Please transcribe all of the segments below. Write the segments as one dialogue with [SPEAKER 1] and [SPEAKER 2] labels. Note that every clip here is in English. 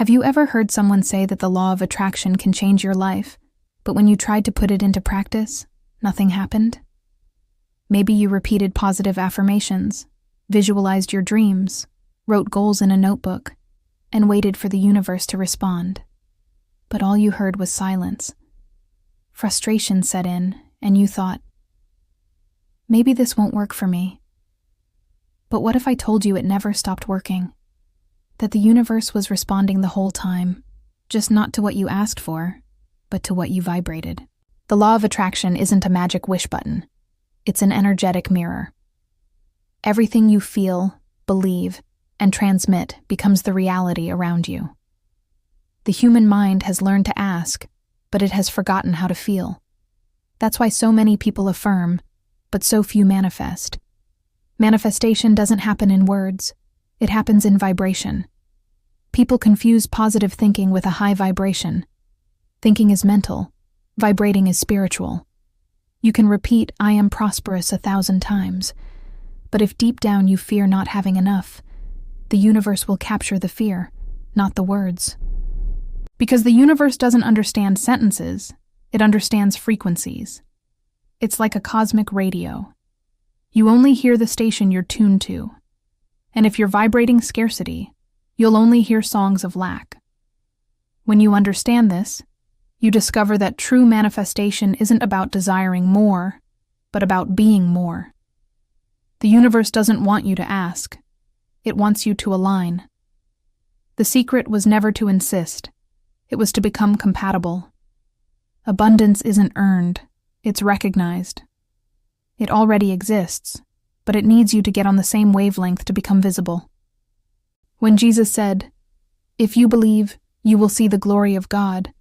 [SPEAKER 1] Have you ever heard someone say that the law of attraction can change your life, but when you tried to put it into practice, nothing happened? Maybe you repeated positive affirmations, visualized your dreams, wrote goals in a notebook, and waited for the universe to respond. But all you heard was silence. Frustration set in, and you thought, maybe this won't work for me. But what if I told you it never stopped working? That the universe was responding the whole time, just not to what you asked for, but to what you vibrated. The law of attraction isn't a magic wish button. It's an energetic mirror. Everything you feel, believe, and transmit becomes the reality around you. The human mind has learned to ask, but it has forgotten how to feel. That's why so many people affirm, but so few manifest. Manifestation doesn't happen in words. It happens in vibration. People confuse positive thinking with a high vibration. Thinking is mental. Vibrating is spiritual. You can repeat, "I am prosperous" 1,000 times. But if deep down you fear not having enough, the universe will capture the fear, not the words. Because the universe doesn't understand sentences, it understands frequencies. It's like a cosmic radio. You only hear the station you're tuned to. And if you're vibrating scarcity, you'll only hear songs of lack. When you understand this, you discover that true manifestation isn't about desiring more, but about being more. The universe doesn't want you to ask. It wants you to align. The secret was never to insist. It was to become compatible. Abundance isn't earned. It's recognized. It already exists, but it needs you to get on the same wavelength to become visible. When Jesus said, "If you believe, you will see the glory of God,"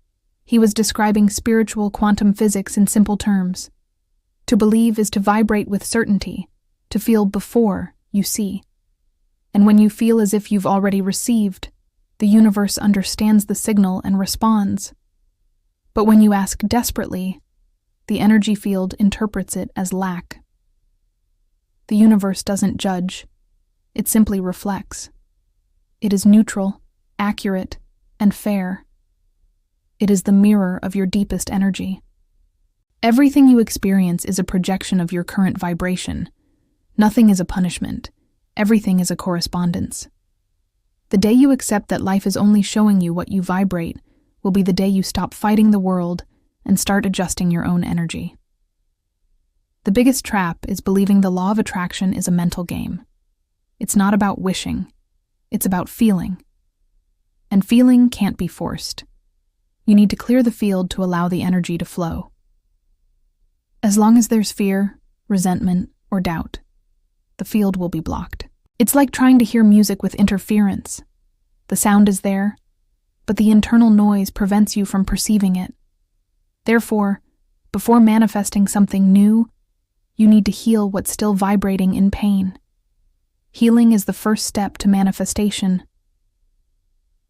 [SPEAKER 1] he was describing spiritual quantum physics in simple terms. To believe is to vibrate with certainty, to feel before you see. And when you feel as if you've already received, the universe understands the signal and responds. But when you ask desperately, the energy field interprets it as lack. The universe doesn't judge. It simply reflects. It is neutral, accurate, and fair. It is the mirror of your deepest energy. Everything you experience is a projection of your current vibration. Nothing is a punishment. Everything is a correspondence. The day you accept that life is only showing you what you vibrate will be the day you stop fighting the world and start adjusting your own energy. The biggest trap is believing the law of attraction is a mental game. It's not about wishing. It's about feeling. And feeling can't be forced. You need to clear the field to allow the energy to flow. As long as there's fear, resentment, or doubt, the field will be blocked. It's like trying to hear music with interference. The sound is there, but the internal noise prevents you from perceiving it. Therefore, before manifesting something new, you need to heal what's still vibrating in pain. Healing is the first step to manifestation.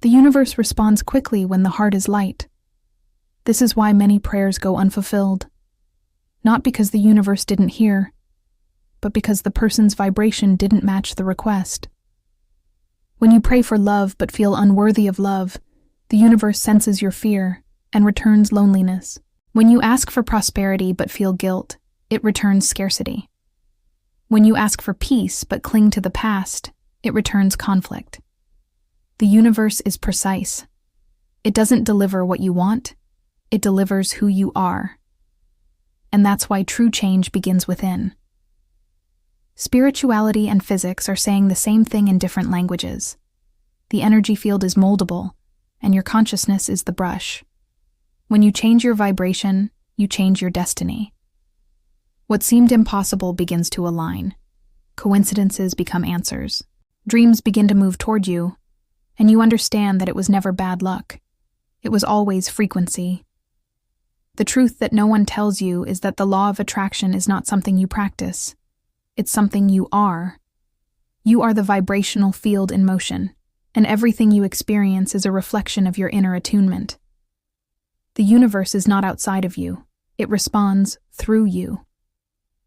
[SPEAKER 1] The universe responds quickly when the heart is light. This is why many prayers go unfulfilled. Not because the universe didn't hear, but because the person's vibration didn't match the request. When you pray for love but feel unworthy of love, the universe senses your fear and returns loneliness. When you ask for prosperity but feel guilt, it returns scarcity. When you ask for peace but cling to the past, it returns conflict. The universe is precise. It doesn't deliver what you want, it delivers who you are. And that's why true change begins within. Spirituality and physics are saying the same thing in different languages. The energy field is moldable, and your consciousness is the brush. When you change your vibration, you change your destiny. What seemed impossible begins to align. Coincidences become answers. Dreams begin to move toward you, and you understand that it was never bad luck. It was always frequency. The truth that no one tells you is that the law of attraction is not something you practice. It's something you are. You are the vibrational field in motion, and everything you experience is a reflection of your inner attunement. The universe is not outside of you. It responds through you.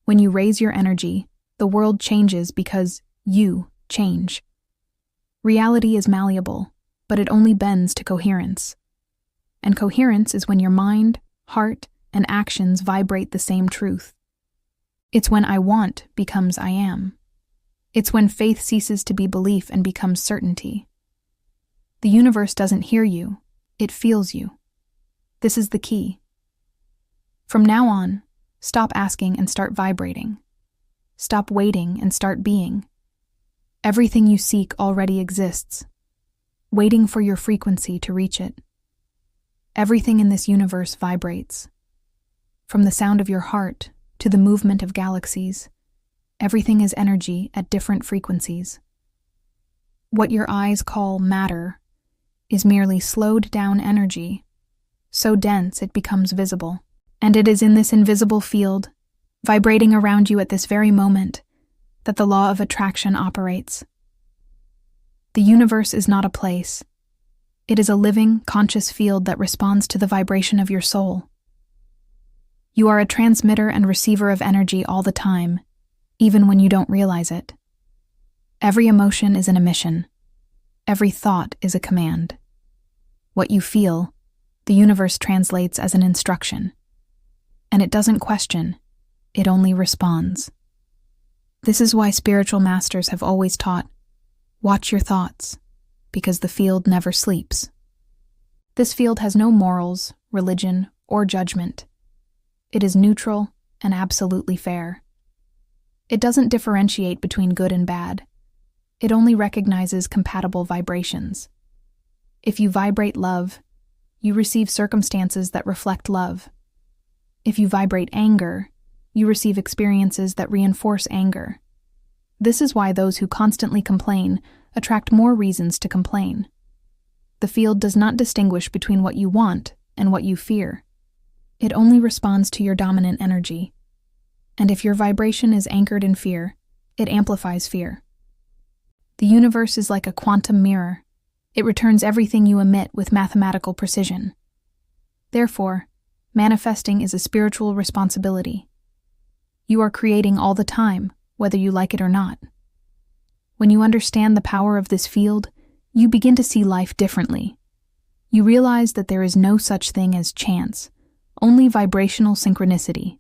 [SPEAKER 1] When you raise your energy, the world changes because you change. Reality is malleable, but it only bends to coherence. And coherence is when your mind, heart, and actions vibrate the same truth. It's when I want becomes I am. It's when faith ceases to be belief and becomes certainty. The universe doesn't hear you, it feels you. This is the key. From now on, stop asking and start vibrating. Stop waiting and start being. Everything you seek already exists, waiting for your frequency to reach it. Everything in this universe vibrates. From the sound of your heart to the movement of galaxies, everything is energy at different frequencies. What your eyes call matter is merely slowed down energy, so dense it becomes visible. And it is in this invisible field, vibrating around you at this very moment, that the law of attraction operates. The universe is not a place. It is a living, conscious field that responds to the vibration of your soul. You are a transmitter and receiver of energy all the time, even when you don't realize it. Every emotion is an emission. Every thought is a command. What you feel, the universe translates as an instruction. And it doesn't question, it only responds. This is why spiritual masters have always taught, watch your thoughts, because the field never sleeps. This field has no morals, religion, or judgment. It is neutral and absolutely fair. It doesn't differentiate between good and bad. It only recognizes compatible vibrations. If you vibrate love, you receive circumstances that reflect love. If you vibrate anger, you receive experiences that reinforce anger. This is why those who constantly complain attract more reasons to complain. The field does not distinguish between what you want and what you fear. It only responds to your dominant energy. And if your vibration is anchored in fear, it amplifies fear. The universe is like a quantum mirror. It returns everything you emit with mathematical precision. Therefore, manifesting is a spiritual responsibility. You are creating all the time, whether you like it or not. When you understand the power of this field, you begin to see life differently. You realize that there is no such thing as chance, only vibrational synchronicity.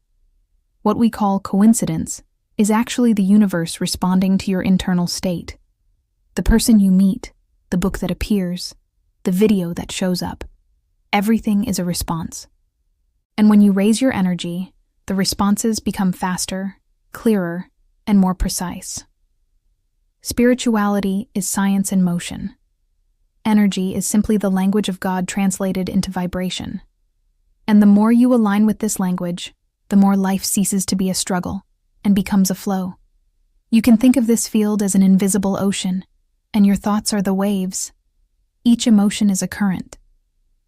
[SPEAKER 1] What we call coincidence is actually the universe responding to your internal state. The person you meet, the book that appears, the video that shows up, everything is a response. And when you raise your energy, the responses become faster, clearer, and more precise. Spirituality is science in motion. Energy is simply the language of God translated into vibration. And the more you align with this language, the more life ceases to be a struggle and becomes a flow. You can think of this field as an invisible ocean, and your thoughts are the waves. Each emotion is a current.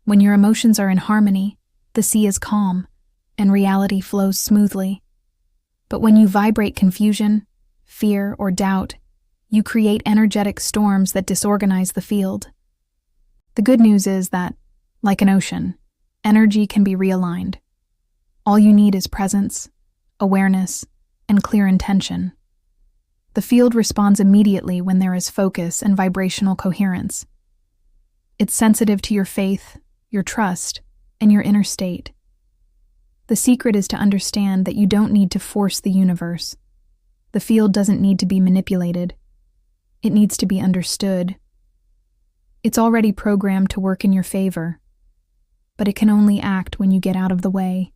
[SPEAKER 1] When your emotions are in harmony, the sea is calm, and reality flows smoothly. But when you vibrate confusion, fear, or doubt, you create energetic storms that disorganize the field. The good news is that, like an ocean, energy can be realigned. All you need is presence, awareness, and clear intention. The field responds immediately when there is focus and vibrational coherence. It's sensitive to your faith, your trust, and your inner state. The secret is to understand that you don't need to force the universe. The field doesn't need to be manipulated. It needs to be understood. It's already programmed to work in your favor, but it can only act when you get out of the way.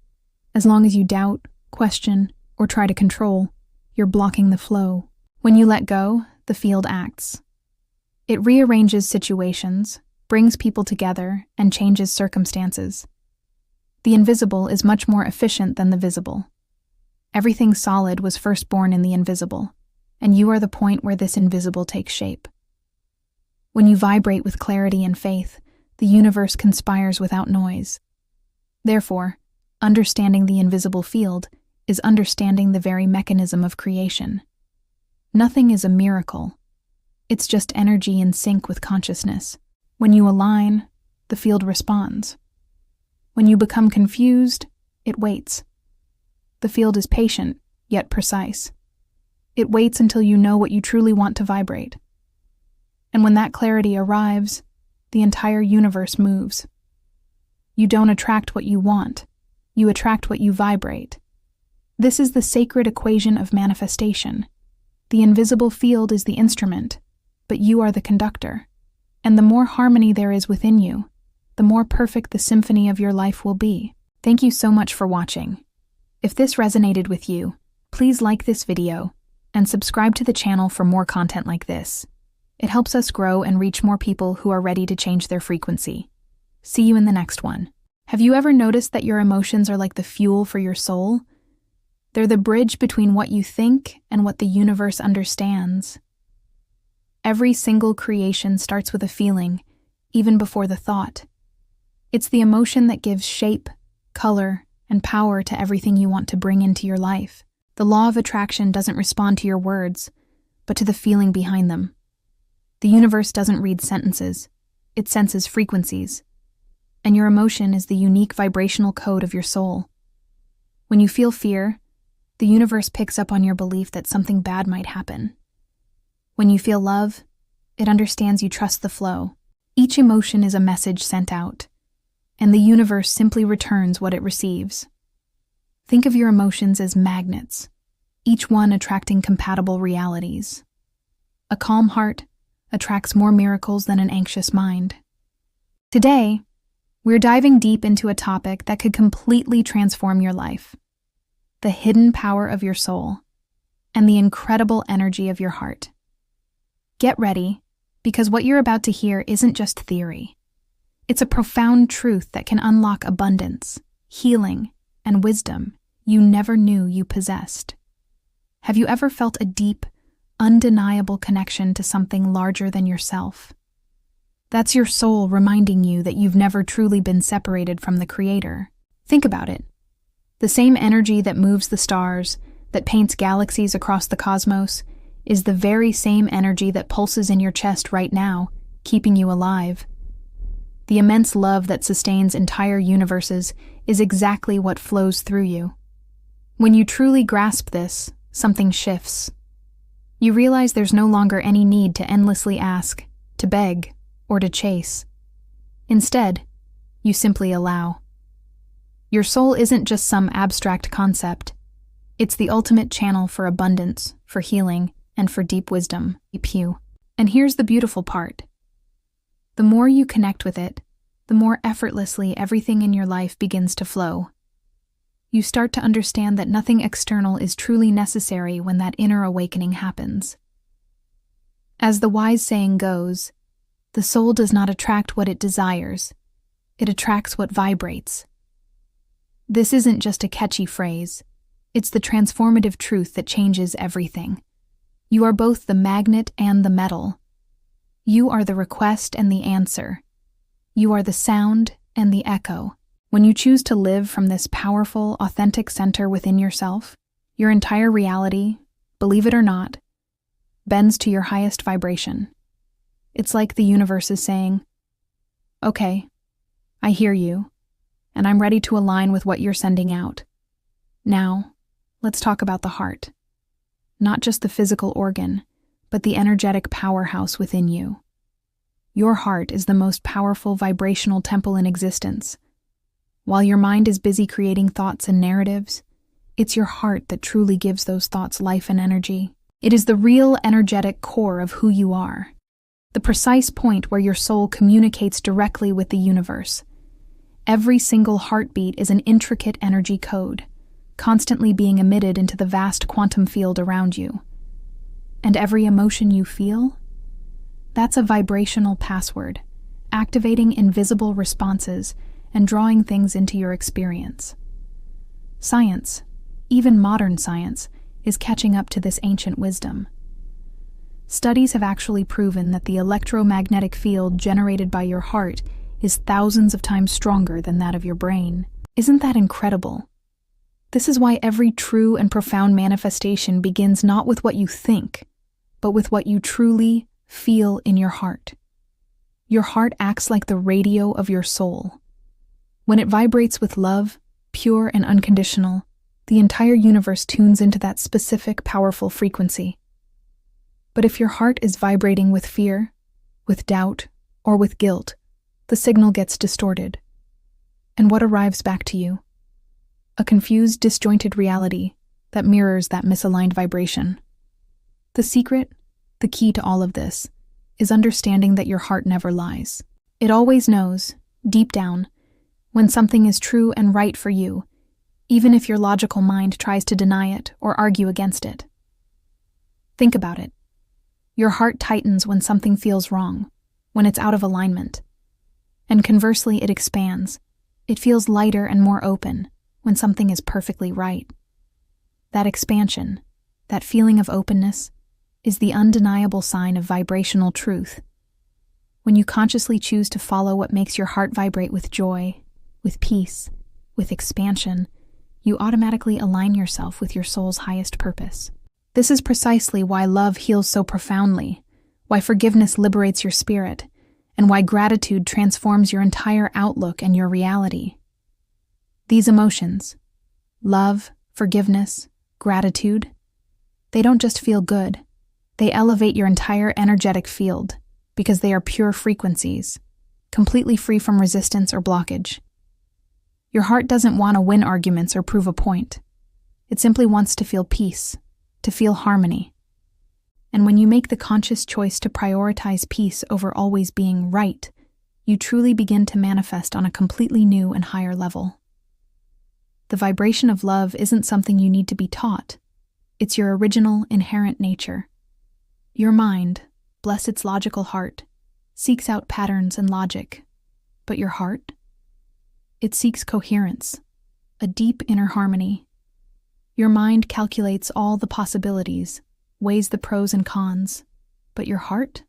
[SPEAKER 1] As long as you doubt, question, or try to control, you're blocking the flow. When you let go, the field acts. It rearranges situations, brings people together, and changes circumstances. The invisible is much more efficient than the visible. Everything solid was first born in the invisible, and you are the point where this invisible takes shape. When you vibrate with clarity and faith, the universe conspires without noise. Therefore, understanding the invisible field is understanding the very mechanism of creation. Nothing is a miracle. It's just energy in sync with consciousness. When you align, the field responds. When you become confused, it waits. The field is patient, yet precise. It waits until you know what you truly want to vibrate. And when that clarity arrives, the entire universe moves. You don't attract what you want, you attract what you vibrate. This is the sacred equation of manifestation. The invisible field is the instrument, but you are the conductor. And the more harmony there is within you, the more perfect the symphony of your life will be. Thank you so much for watching. If this resonated with you, please like this video and subscribe to the channel for more content like this. It helps us grow and reach more people who are ready to change their frequency. See you in the next one. Have you ever noticed that your emotions are like the fuel for your soul? They're the bridge between what you think and what the universe understands. Every single creation starts with a feeling, even before the thought. It's the emotion that gives shape, color, and power to everything you want to bring into your life. The law of attraction doesn't respond to your words, but to the feeling behind them. The universe doesn't read sentences, it senses frequencies. And your emotion is the unique vibrational code of your soul. When you feel fear, the universe picks up on your belief that something bad might happen. When you feel love, it understands you trust the flow. Each emotion is a message sent out, and the universe simply returns what it receives. Think of your emotions as magnets, each one attracting compatible realities. A calm heart attracts more miracles than an anxious mind. Today, we're diving deep into a topic that could completely transform your life: the hidden power of your soul and the incredible energy of your heart. Get ready, because what you're about to hear isn't just theory. It's a profound truth that can unlock abundance, healing, and wisdom you never knew you possessed. Have you ever felt a deep, undeniable connection to something larger than yourself? That's your soul reminding you that you've never truly been separated from the Creator. Think about it. The same energy that moves the stars, that paints galaxies across the cosmos, is the very same energy that pulses in your chest right now, keeping you alive. The immense love that sustains entire universes is exactly what flows through you. When you truly grasp this, something shifts. You realize there's no longer any need to endlessly ask, to beg, or to chase. Instead, you simply allow. Your soul isn't just some abstract concept. It's the ultimate channel for abundance, for healing, and for deep wisdom. And here's the beautiful part. The more you connect with it, the more effortlessly everything in your life begins to flow. You start to understand that nothing external is truly necessary when that inner awakening happens. As the wise saying goes, the soul does not attract what it desires, it attracts what vibrates. This isn't just a catchy phrase, it's the transformative truth that changes everything. You are both the magnet and the metal. You are the request and the answer. You are the sound and the echo. When you choose to live from this powerful, authentic center within yourself, your entire reality, believe it or not, bends to your highest vibration. It's like the universe is saying, "Okay, I hear you, and I'm ready to align with what you're sending out. Now, let's talk about the heart. Not just the physical organ, but the energetic powerhouse within you. Your heart is the most powerful vibrational temple in existence. While your mind is busy creating thoughts and narratives, it's your heart that truly gives those thoughts life and energy. It is the real energetic core of who you are, the precise point where your soul communicates directly with the universe. Every single heartbeat is an intricate energy code, constantly being emitted into the vast quantum field around you. And every emotion you feel? That's a vibrational password, activating invisible responses and drawing things into your experience. Science, even modern science, is catching up to this ancient wisdom. Studies have actually proven that the electromagnetic field generated by your heart is thousands of times stronger than that of your brain. Isn't that incredible? This is why every true and profound manifestation begins not with what you think, but with what you truly feel in your heart. Your heart acts like the radio of your soul. When it vibrates with love, pure and unconditional, the entire universe tunes into that specific, powerful frequency. But if your heart is vibrating with fear, with doubt, or with guilt, the signal gets distorted. And what arrives back to you? A confused, disjointed reality that mirrors that misaligned vibration. The secret, the key to all of this, is understanding that your heart never lies. It always knows, deep down, when something is true and right for you, even if your logical mind tries to deny it or argue against it. Think about it. Your heart tightens when something feels wrong, when it's out of alignment. And conversely, it expands. It feels lighter and more open when something is perfectly right. That expansion, that feeling of openness, is the undeniable sign of vibrational truth. When you consciously choose to follow what makes your heart vibrate with joy, with peace, with expansion, you automatically align yourself with your soul's highest purpose. This is precisely why love heals so profoundly, why forgiveness liberates your spirit, and why gratitude transforms your entire outlook and your reality. These emotions, love, forgiveness, gratitude, they don't just feel good, they elevate your entire energetic field because they are pure frequencies, completely free from resistance or blockage. Your heart doesn't want to win arguments or prove a point. It simply wants to feel peace, to feel harmony. And when you make the conscious choice to prioritize peace over always being right, you truly begin to manifest on a completely new and higher level. The vibration of love isn't something you need to be taught. It's your original, inherent nature. Your mind, bless its logical heart, seeks out patterns and logic. But your heart? It seeks coherence, a deep inner harmony. Your mind calculates all the possibilities, weighs the pros and cons. But your heart?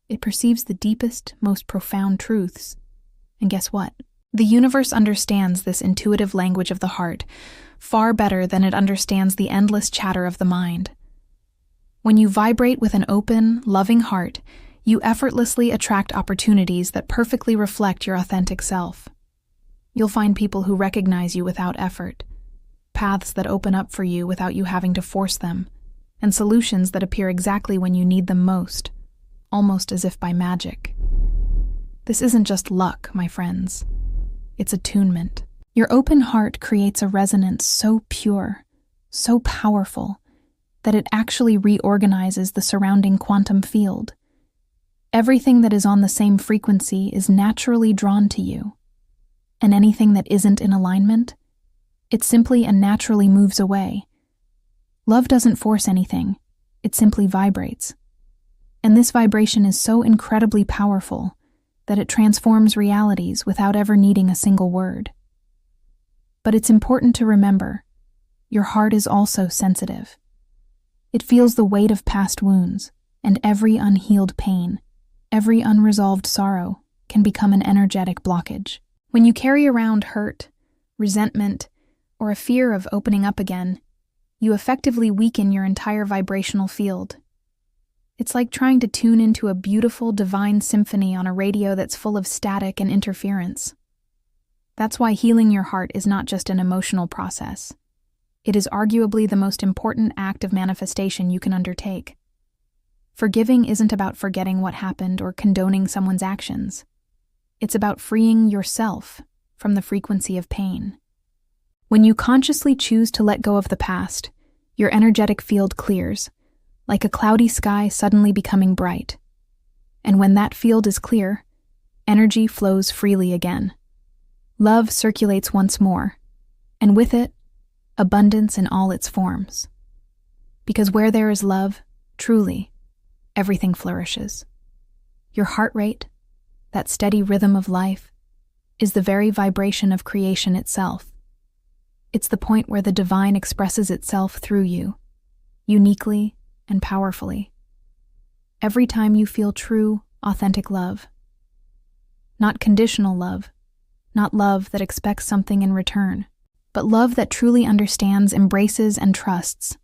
[SPEAKER 1] It perceives the deepest, most profound truths. And guess what? The universe understands this intuitive language of the heart far better than it understands the endless chatter of the mind. When you vibrate with an open, loving heart, you effortlessly attract opportunities that perfectly reflect your authentic self. You'll find people who recognize you without effort, paths that open up for you without you having to force them, and solutions that appear exactly when you need them most, almost as if by magic. This isn't just luck, my friends. It's attunement. Your open heart creates a resonance so pure, so powerful, that it actually reorganizes the surrounding quantum field. Everything that is on the same frequency is naturally drawn to you. And anything that isn't in alignment, it simply and naturally moves away. Love doesn't force anything, it simply vibrates. And this vibration is so incredibly powerful that it transforms realities without ever needing a single word. But it's important to remember, your heart is also sensitive. It feels the weight of past wounds, and every unhealed pain, every unresolved sorrow can become an energetic blockage. When you carry around hurt, resentment, or a fear of opening up again, you effectively weaken your entire vibrational field. It's like trying to tune into a beautiful, divine symphony on a radio that's full of static and interference. That's why healing your heart is not just an emotional process. It is arguably the most important act of manifestation you can undertake. Forgiving isn't about forgetting what happened or condoning someone's actions. It's about freeing yourself from the frequency of pain. When you consciously choose to let go of the past, your energetic field clears, like a cloudy sky suddenly becoming bright. And when that field is clear, energy flows freely again. Love circulates once more, and with it, abundance in all its forms. Because where there is love, truly, everything flourishes. Your heart rate, that steady rhythm of life, is the very vibration of creation itself. It's the point where the divine expresses itself through you, uniquely and powerfully. Every time you feel true, authentic love. Not conditional love, not love that expects something in return, but love that truly understands, embraces, and trusts.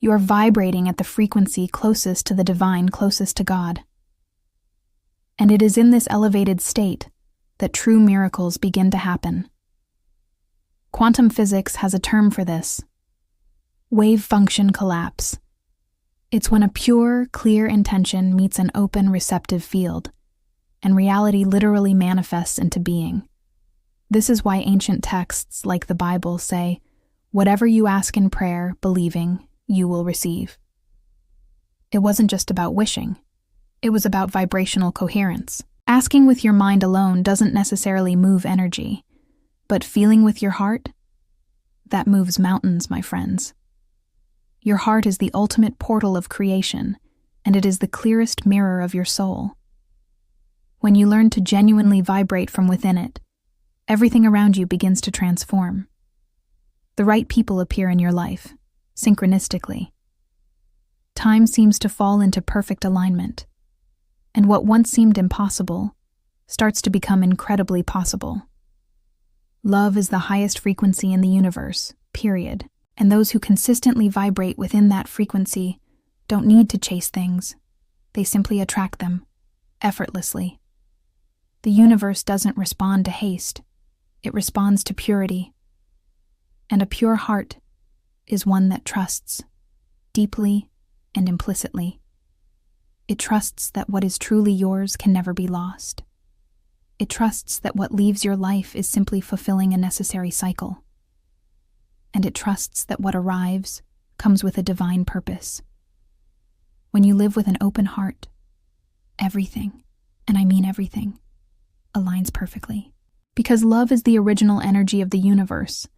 [SPEAKER 1] You are vibrating at the frequency closest to the divine, closest to God. And it is in this elevated state that true miracles begin to happen. Quantum physics has a term for this: wave function collapse. It's when a pure, clear intention meets an open, receptive field. and reality literally manifests into being. This is why ancient texts like the Bible say, "Whatever you ask in prayer, believing, you will receive." It wasn't just about wishing. It was about vibrational coherence. Asking with your mind alone doesn't necessarily move energy, but feeling with your heart, that moves mountains, my friends. Your heart is the ultimate portal of creation, and it is the clearest mirror of your soul. When you learn to genuinely vibrate from within it, everything around you begins to transform. The right people appear in your life, synchronistically. Time seems to fall into perfect alignment, and what once seemed impossible starts to become incredibly possible. Love is the highest frequency in the universe, period, and those who consistently vibrate within that frequency don't need to chase things. They simply attract them, effortlessly. The universe doesn't respond to haste. It responds to purity. And a pure heart is one that trusts, deeply and implicitly. It trusts that what is truly yours can never be lost. It trusts that what leaves your life is simply fulfilling a necessary cycle. And it trusts that what arrives comes with a divine purpose. When you live with an open heart, everything, and I mean everything, aligns perfectly. Because love is the original energy of the universe,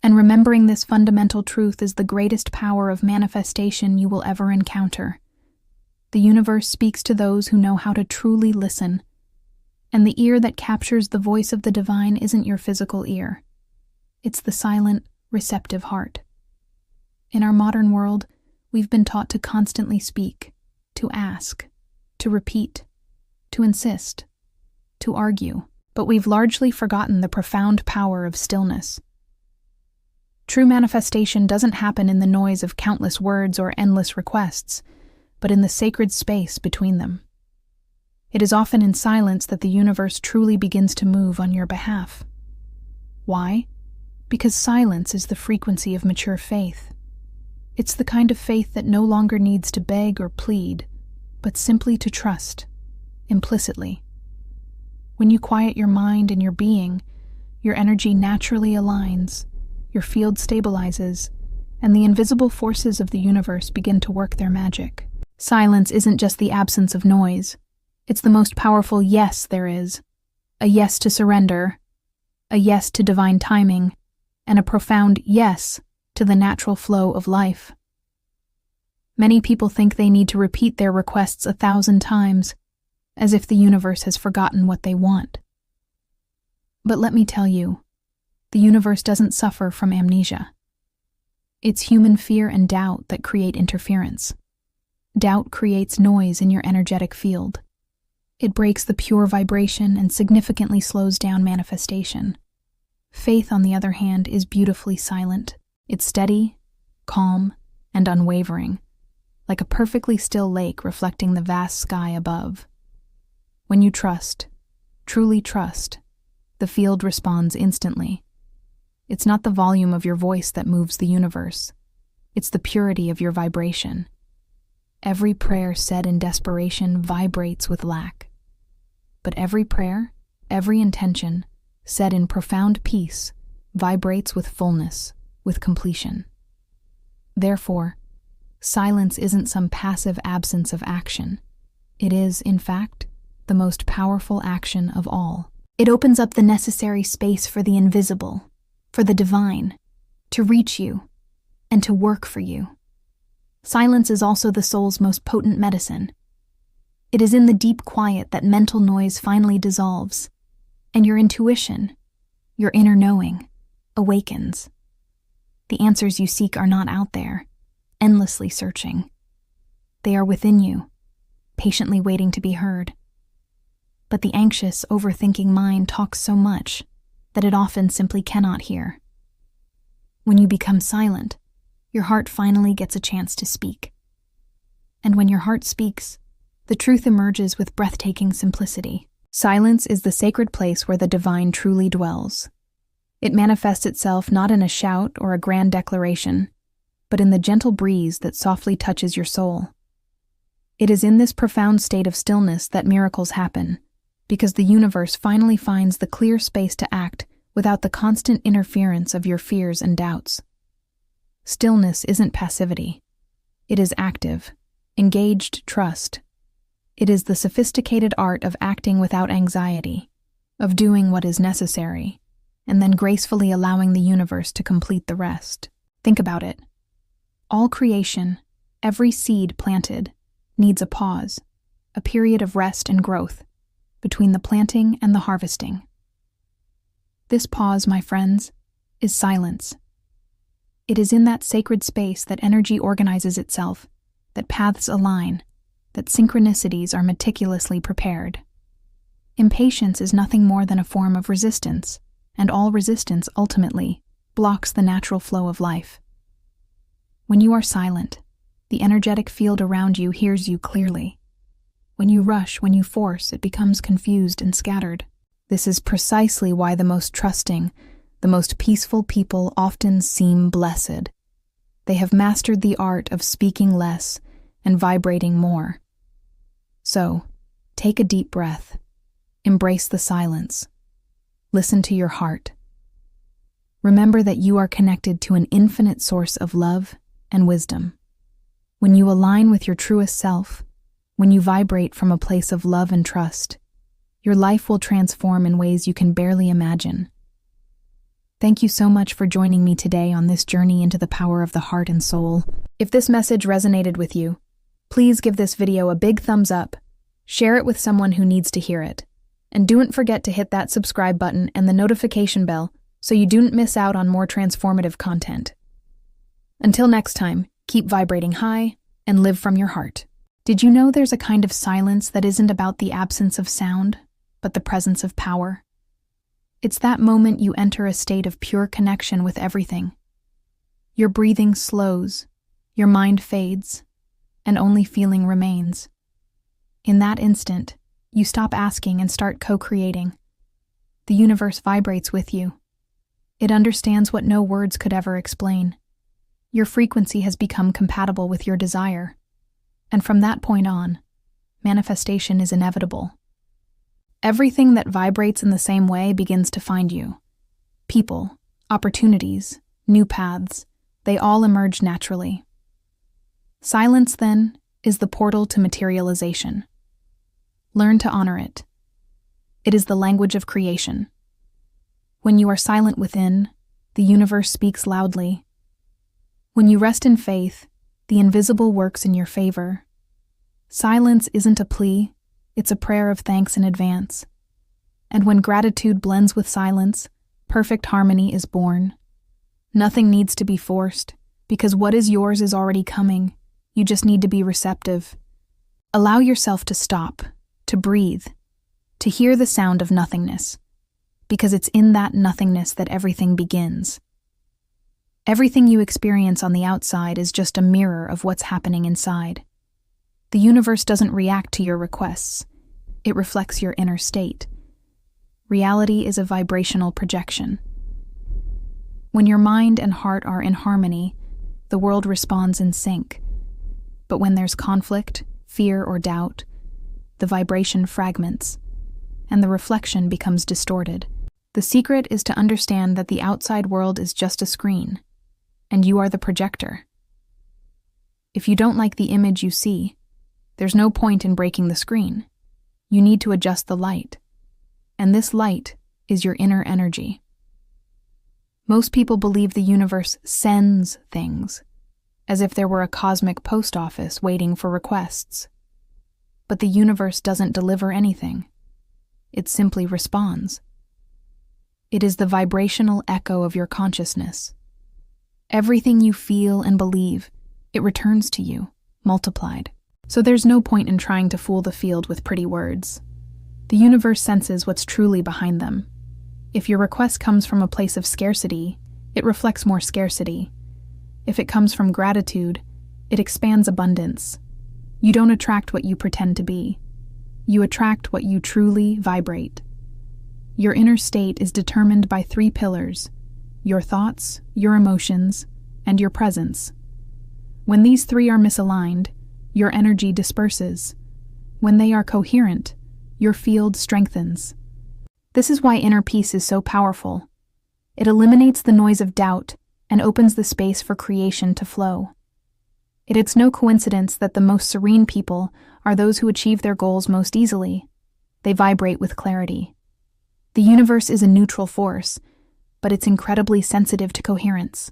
[SPEAKER 1] and remembering this fundamental truth is the greatest power of manifestation you will ever encounter. The universe speaks to those who know how to truly listen, and the ear that captures the voice of the divine isn't your physical ear. It's the silent, receptive heart. In our modern world, we've been taught to constantly speak, to ask, to repeat, to insist, to argue, but we've largely forgotten the profound power of stillness. True manifestation doesn't happen in the noise of countless words or endless requests, but in the sacred space between them. It is often in silence that the universe truly begins to move on your behalf. Why? Because silence is the frequency of mature faith. It's the kind of faith that no longer needs to beg or plead, but simply to trust, implicitly. When you quiet your mind and your being, your energy naturally aligns, your field stabilizes, and the invisible forces of the universe begin to work their magic. Silence isn't just the absence of noise. It's the most powerful yes there is. A yes to surrender, a yes to divine timing, and a profound yes to the natural flow of life. Many people think they need to repeat their requests 1,000 times, as if the universe has forgotten what they want. But let me tell you, the universe doesn't suffer from amnesia. It's human fear and doubt that create interference. Doubt creates noise in your energetic field. It breaks the pure vibration and significantly slows down manifestation. Faith, on the other hand, is beautifully silent. It's steady, calm, and unwavering, like a perfectly still lake reflecting the vast sky above. When you trust, truly trust, the field responds instantly. It's not the volume of your voice that moves the universe. It's the purity of your vibration. Every prayer said in desperation vibrates with lack. But every prayer, every intention, said in profound peace, vibrates with fullness, with completion. Therefore, silence isn't some passive absence of action. It is, in fact, the most powerful action of all. It opens up the necessary space for the invisible, for the divine, to reach you and to work for you. Silence is also the soul's most potent medicine. It is in the deep quiet that mental noise finally dissolves, and your intuition, your inner knowing, awakens. The answers you seek are not out there, endlessly searching. They are within you, patiently waiting to be heard. But the anxious, overthinking mind talks so much that it often simply cannot hear. When you become silent, your heart finally gets a chance to speak. And when your heart speaks, the truth emerges with breathtaking simplicity. Silence is the sacred place where the divine truly dwells. It manifests itself not in a shout or a grand declaration, but in the gentle breeze that softly touches your soul. It is in this profound state of stillness that miracles happen, because the universe finally finds the clear space to act without the constant interference of your fears and doubts. Stillness isn't passivity. It is active, engaged trust. It is the sophisticated art of acting without anxiety, of doing what is necessary, and then gracefully allowing the universe to complete the rest. Think about it. All creation, every seed planted, needs a pause, a period of rest and growth, between the planting and the harvesting. This pause, my friends, is silence. It is in that sacred space that energy organizes itself, that paths align, that synchronicities are meticulously prepared. Impatience is nothing more than a form of resistance, and all resistance, ultimately, blocks the natural flow of life. When you are silent, the energetic field around you hears you clearly. When you rush, when you force, it becomes confused and scattered. This is precisely why the most trusting, the most peaceful people often seem blessed. They have mastered the art of speaking less and vibrating more. So, take a deep breath. Embrace the silence. Listen to your heart. Remember that you are connected to an infinite source of love and wisdom. When you align with your truest self, when you vibrate from a place of love and trust, your life will transform in ways you can barely imagine. Thank you so much for joining me today on this journey into the power of the heart and soul. If this message resonated with you, please give this video a big thumbs up, share it with someone who needs to hear it, and don't forget to hit that subscribe button and the notification bell so you don't miss out on more transformative content. Until next time, keep vibrating high and live from your heart. Did you know there's a kind of silence that isn't about the absence of sound, but the presence of power? It's that moment you enter a state of pure connection with everything. Your breathing slows, your mind fades, and only feeling remains. In that instant, you stop asking and start co-creating. The universe vibrates with you. It understands what no words could ever explain. Your frequency has become compatible with your desire. And from that point on, manifestation is inevitable. Everything that vibrates in the same way begins to find you. People, opportunities, new paths, they all emerge naturally. Silence, then, is the portal to materialization. Learn to honor it. It is the language of creation. When you are silent within, the universe speaks loudly. When you rest in faith, the invisible works in your favor. Silence isn't a plea, it's a prayer of thanks in advance. And when gratitude blends with silence, perfect harmony is born. Nothing needs to be forced, because what is yours is already coming. You just need to be receptive. Allow yourself to stop, to breathe, to hear the sound of nothingness, because it's in that nothingness that everything begins. Everything you experience on the outside is just a mirror of what's happening inside. The universe doesn't react to your requests. It reflects your inner state. Reality is a vibrational projection. When your mind and heart are in harmony, the world responds in sync. But when there's conflict, fear, or doubt, the vibration fragments, and the reflection becomes distorted. The secret is to understand that the outside world is just a screen, and you are the projector. If you don't like the image you see, there's no point in breaking the screen. You need to adjust the light, and this light is your inner energy. Most people believe the universe sends things, as if there were a cosmic post office waiting for requests. But the universe doesn't deliver anything. It simply responds. It is the vibrational echo of your consciousness. Everything you feel and believe, it returns to you, multiplied. So there's no point in trying to fool the field with pretty words. The universe senses what's truly behind them. If your request comes from a place of scarcity, it reflects more scarcity. If it comes from gratitude, it expands abundance. You don't attract what you pretend to be. You attract what you truly vibrate. Your inner state is determined by 3 pillars: your thoughts, your emotions, and your presence. When these 3 are misaligned, your energy disperses. When they are coherent, your field strengthens. This is why inner peace is so powerful. It eliminates the noise of doubt and opens the space for creation to flow. It's no coincidence that the most serene people are those who achieve their goals most easily. They vibrate with clarity. The universe is a neutral force, but it's incredibly sensitive to coherence.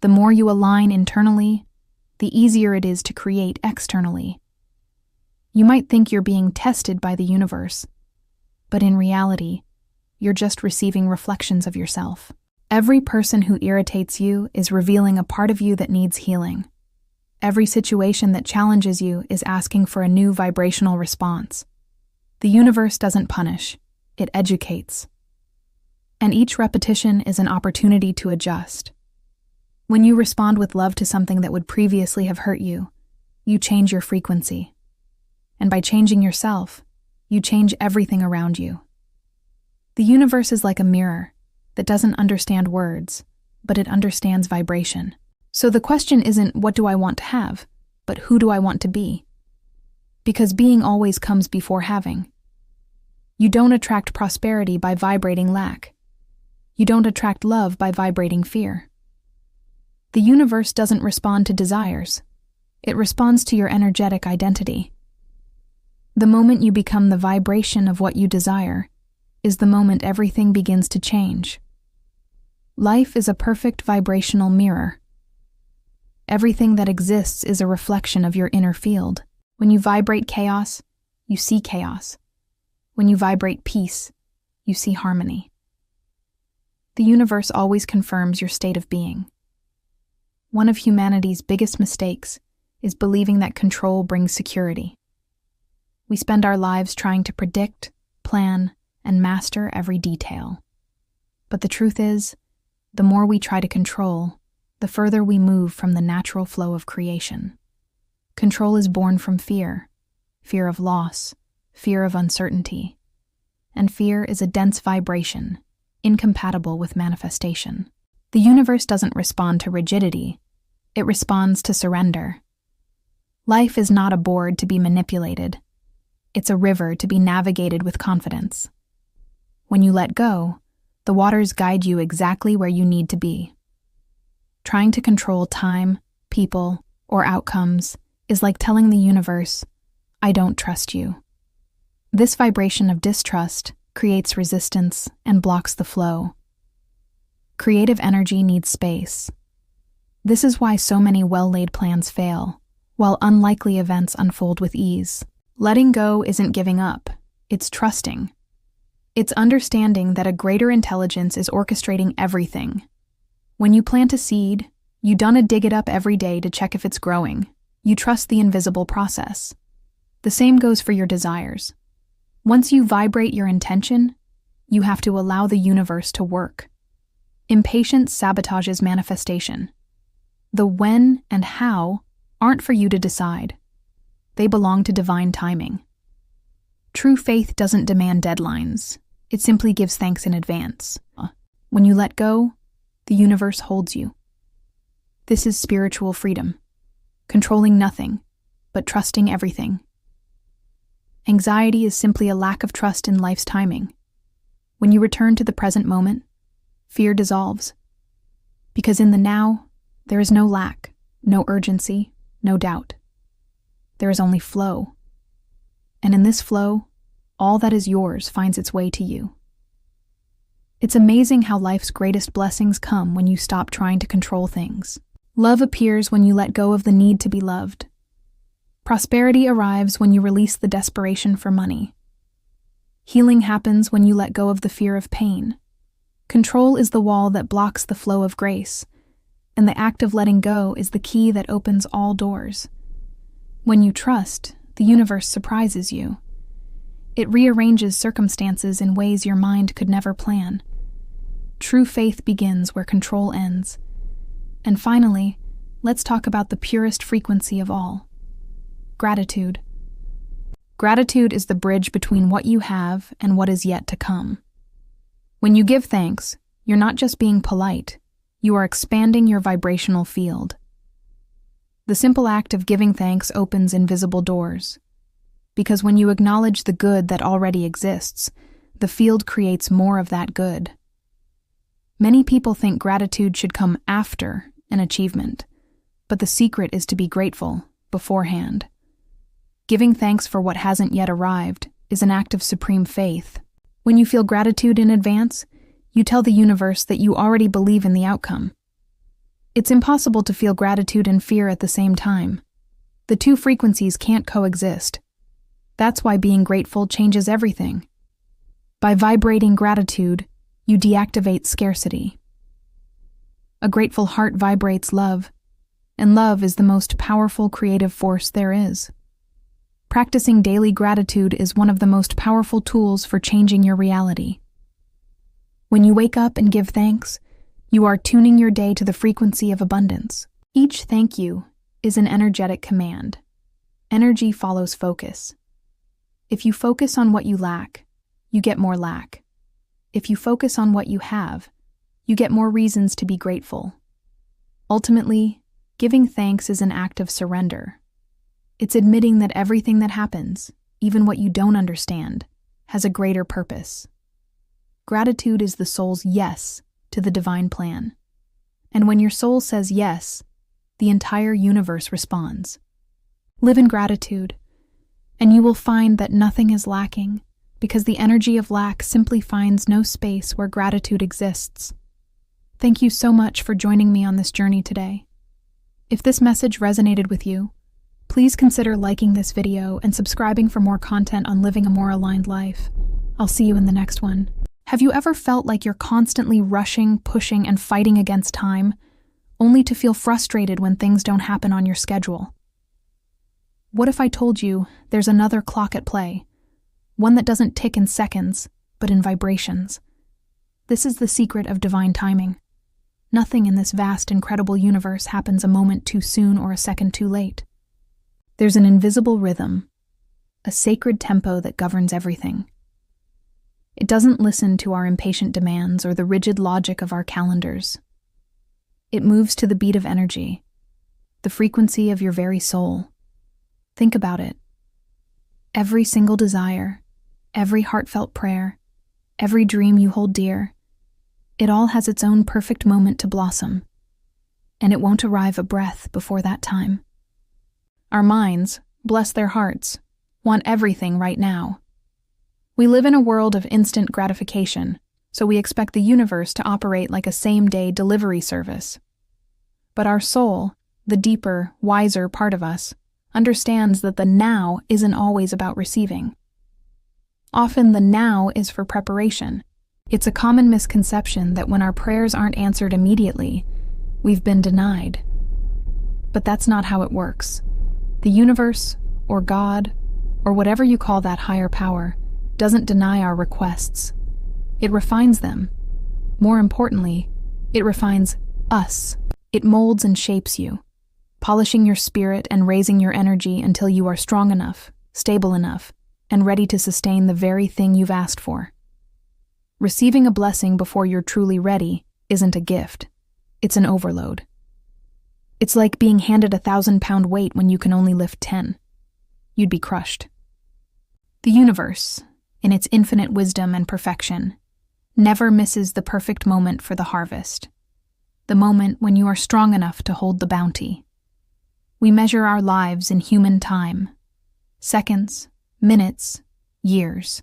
[SPEAKER 1] The more you align internally, the easier it is to create externally. You might think you're being tested by the universe, but in reality, you're just receiving reflections of yourself. Every person who irritates you is revealing a part of you that needs healing. Every situation that challenges you is asking for a new vibrational response. The universe doesn't punish, it educates. And each repetition is an opportunity to adjust. When you respond with love to something that would previously have hurt you, you change your frequency. And by changing yourself, you change everything around you. The universe is like a mirror that doesn't understand words, but it understands vibration. So the question isn't what do I want to have, but who do I want to be? Because being always comes before having. You don't attract prosperity by vibrating lack. You don't attract love by vibrating fear. The universe doesn't respond to desires. It responds to your energetic identity. The moment you become the vibration of what you desire is the moment everything begins to change. Life is a perfect vibrational mirror. Everything that exists is a reflection of your inner field. When you vibrate chaos, you see chaos. When you vibrate peace, you see harmony. The universe always confirms your state of being. One of humanity's biggest mistakes is believing that control brings security. We spend our lives trying to predict, plan, and master every detail. But the truth is, the more we try to control, the further we move from the natural flow of creation. Control is born from fear of loss, fear of uncertainty. And fear is a dense vibration, incompatible with manifestation. The universe doesn't respond to rigidity, it responds to surrender. Life is not a board to be manipulated. It's a river to be navigated with confidence. When you let go, the waters guide you exactly where you need to be. Trying to control time, people, or outcomes is like telling the universe, I don't trust you. This vibration of distrust creates resistance and blocks the flow. Creative energy needs space. This is why so many well-laid plans fail, while unlikely events unfold with ease. Letting go isn't giving up, it's trusting. It's understanding that a greater intelligence is orchestrating everything. When you plant a seed, you don't dig it up every day to check if it's growing. You trust the invisible process. The same goes for your desires. Once you vibrate your intention, you have to allow the universe to work. Impatience sabotages manifestation. The when and how aren't for you to decide. They belong to divine timing. True faith doesn't demand deadlines. It simply gives thanks in advance. When you let go, the universe holds you. This is spiritual freedom, controlling nothing, but trusting everything. Anxiety is simply a lack of trust in life's timing. When you return to the present moment, fear dissolves. Because in the now, there is no lack, no urgency, no doubt. There is only flow. And in this flow, all that is yours finds its way to you. It's amazing how life's greatest blessings come when you stop trying to control things. Love appears when you let go of the need to be loved. Prosperity arrives when you release the desperation for money. Healing happens when you let go of the fear of pain. Control is the wall that blocks the flow of grace, and the act of letting go is the key that opens all doors. When you trust, the universe surprises you. It rearranges circumstances in ways your mind could never plan. True faith begins where control ends. And finally, let's talk about the purest frequency of all. Gratitude. Gratitude is the bridge between what you have and what is yet to come. When you give thanks, you're not just being polite, you are expanding your vibrational field. The simple act of giving thanks opens invisible doors. because when you acknowledge the good that already exists, the field creates more of that good. Many people think gratitude should come after an achievement, but the secret is to be grateful beforehand. Giving thanks for what hasn't yet arrived is an act of supreme faith. When you feel gratitude in advance, you tell the universe that you already believe in the outcome. It's impossible to feel gratitude and fear at the same time. The two frequencies can't coexist. That's why being grateful changes everything. By vibrating gratitude, you deactivate scarcity. A grateful heart vibrates love, and love is the most powerful creative force there is. Practicing daily gratitude is one of the most powerful tools for changing your reality. When you wake up and give thanks, you are tuning your day to the frequency of abundance. Each thank you is an energetic command. Energy follows focus. If you focus on what you lack, you get more lack. If you focus on what you have, you get more reasons to be grateful. Ultimately, giving thanks is an act of surrender. It's admitting that everything that happens, even what you don't understand, has a greater purpose. Gratitude is the soul's yes to the divine plan. And when your soul says yes, the entire universe responds. Live in gratitude, and you will find that nothing is lacking, because the energy of lack simply finds no space where gratitude exists. Thank you so much for joining me on this journey today. If this message resonated with you, please consider liking this video and subscribing for more content on living a more aligned life. I'll see you in the next one. Have you ever felt like you're constantly rushing, pushing, and fighting against time, only to feel frustrated when things don't happen on your schedule? What if I told you there's another clock at play, one that doesn't tick in seconds, but in vibrations? This is the secret of divine timing. Nothing in this vast, incredible universe happens a moment too soon or a second too late. There's an invisible rhythm, a sacred tempo that governs everything. It doesn't listen to our impatient demands or the rigid logic of our calendars. It moves to the beat of energy, the frequency of your very soul. Think about it. Every single desire, every heartfelt prayer, every dream you hold dear, it all has its own perfect moment to blossom, and it won't arrive a breath before that time. Our minds, bless their hearts, want everything right now. We live in a world of instant gratification, so we expect the universe to operate like a same-day delivery service. But our soul, the deeper, wiser part of us, understands that the now isn't always about receiving. Often the now is for preparation. It's a common misconception that when our prayers aren't answered immediately, we've been denied. But that's not how it works. The universe, or God, or whatever you call that higher power, doesn't deny our requests. It refines them. More importantly, it refines us. It molds and shapes you, polishing your spirit and raising your energy until you are strong enough, stable enough, and ready to sustain the very thing you've asked for. Receiving a blessing before you're truly ready isn't a gift. It's an overload. It's like being handed a 1,000-pound weight when you can only lift 10. You'd be crushed. The universe, in its infinite wisdom and perfection, never misses the perfect moment for the harvest, the moment when you are strong enough to hold the bounty. We measure our lives in human time, seconds, minutes, years.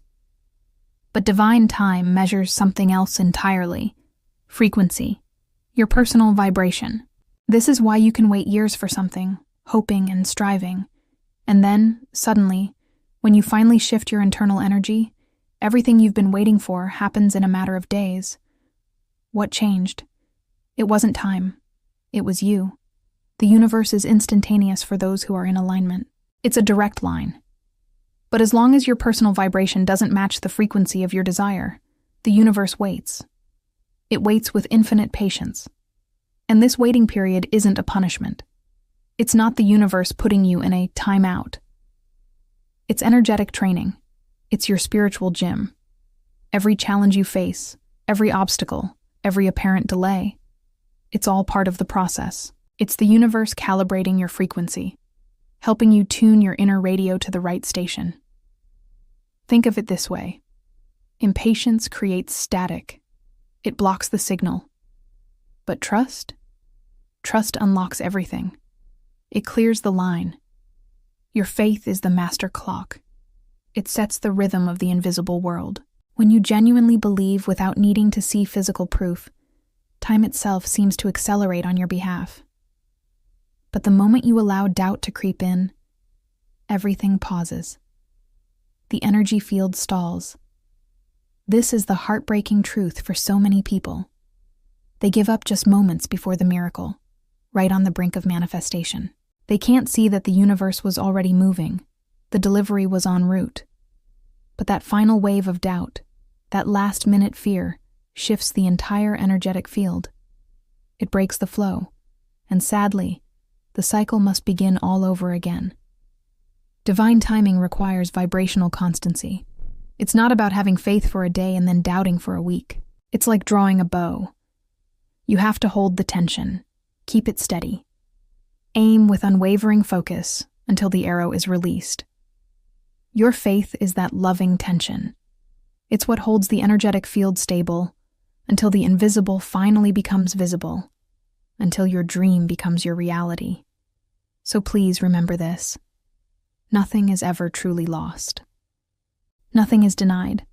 [SPEAKER 1] But divine time measures something else entirely: frequency, your personal vibration. This is why you can wait years for something, hoping and striving, and then, suddenly, when you finally shift your internal energy, everything you've been waiting for happens in a matter of days. What changed? It wasn't time. It was you. The universe is instantaneous for those who are in alignment. It's a direct line. But as long as your personal vibration doesn't match the frequency of your desire, the universe waits. It waits with infinite patience. And this waiting period isn't a punishment. It's not the universe putting you in a timeout. It's energetic training. It's your spiritual gym. Every challenge you face, every obstacle, every apparent delay, it's all part of the process. It's the universe calibrating your frequency. helping you tune your inner radio to the right station. Think of it this way. Impatience creates static. It blocks the signal. But trust? Trust unlocks everything. It clears the line. Your faith is the master clock. It sets the rhythm of the invisible world. When you genuinely believe without needing to see physical proof, time itself seems to accelerate on your behalf. But the moment you allow doubt to creep in, everything pauses. The energy field stalls. This is the heartbreaking truth for so many people. They give up just moments before the miracle, right on the brink of manifestation. They can't see that the universe was already moving. The delivery was en route. But that final wave of doubt, that last-minute fear, shifts the entire energetic field. It breaks the flow, and sadly, the cycle must begin all over again. Divine timing requires vibrational constancy. It's not about having faith for a day and then doubting for a week. It's like drawing a bow. You have to hold the tension, keep it steady. Aim with unwavering focus until the arrow is released. Your faith is that loving tension. It's what holds the energetic field stable until the invisible finally becomes visible, until your dream becomes your reality. So please remember this. Nothing is ever truly lost. Nothing is denied.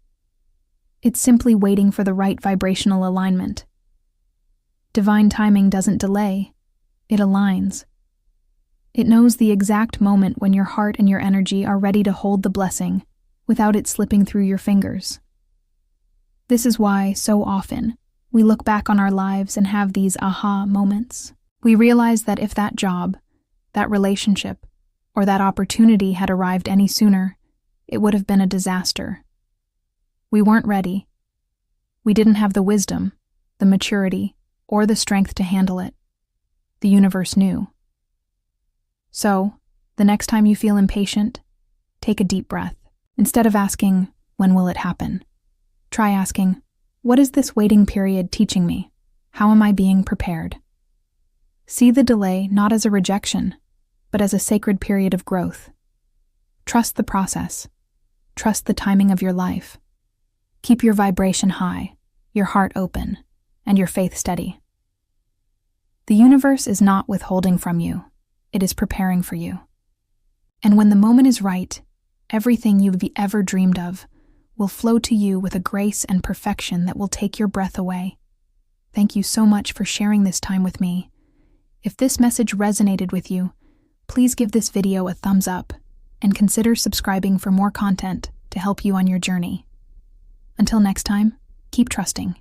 [SPEAKER 1] It's simply waiting for the right vibrational alignment. Divine timing doesn't delay, it aligns. It knows the exact moment when your heart and your energy are ready to hold the blessing without it slipping through your fingers. This is why, so often, we look back on our lives and have these aha moments. We realize that if that job, that relationship, or that opportunity had arrived any sooner, it would have been a disaster. We weren't ready. We didn't have the wisdom, the maturity, or the strength to handle it. The universe knew. So, the next time you feel impatient, take a deep breath. Instead of asking, when will it happen? Try asking, what is this waiting period teaching me? How am I being prepared? See the delay not as a rejection, but as a sacred period of growth. Trust the process. Trust the timing of your life. Keep your vibration high, your heart open, and your faith steady. The universe is not withholding from you. It is preparing for you. And when the moment is right, everything you've ever dreamed of will flow to you with a grace and perfection that will take your breath away. Thank you so much for sharing this time with me. If this message resonated with you, please give this video a thumbs up and consider subscribing for more content to help you on your journey. Until next time, keep trusting.